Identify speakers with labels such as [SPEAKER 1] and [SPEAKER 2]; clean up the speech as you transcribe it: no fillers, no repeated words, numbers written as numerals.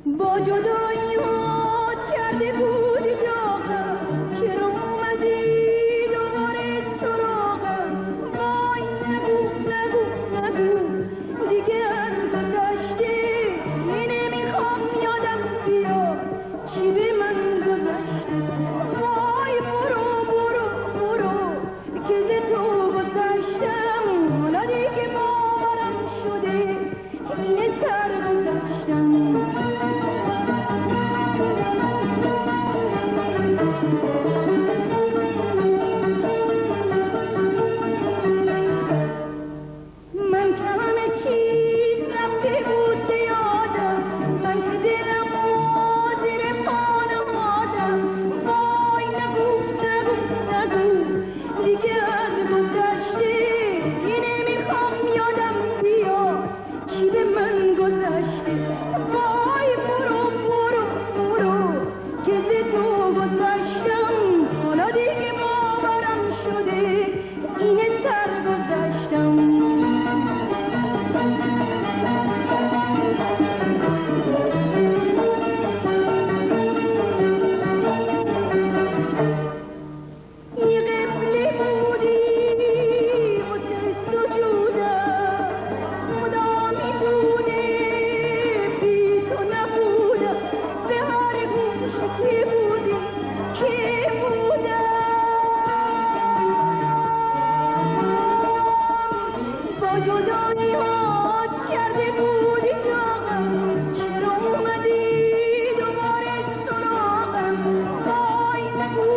[SPEAKER 1] با جدایی هات کرده بود داغم، چرا اومدی دوباره سراغم؟ وای نگو نگو نگو دیگه از گذشته نمیخوام یادم بیاد چی به من گذشته. وای برو برو برو که ز تو گذشتم، حالا دیگه باورم شده اینه سرگذشتم. من که همه چیز رفته بود به یادم، من که دلم و زیر پا نهادم. وای نگو نگو نگو دیگه از گذشته نمیخوام یادم بیاد چی به من گذشته. وای برو برو برو که ز تو گذشتم، حالا دیگه باورم شده اینه سرگذشتم. یه قبله بودی واسه سجودم، خدا میدونه بی تو نبودم. به هر گوشه که بودی که بودم، با جدایی هات کرده بودی داغم، چرا اومدی دوباره سراغم؟ وای نگو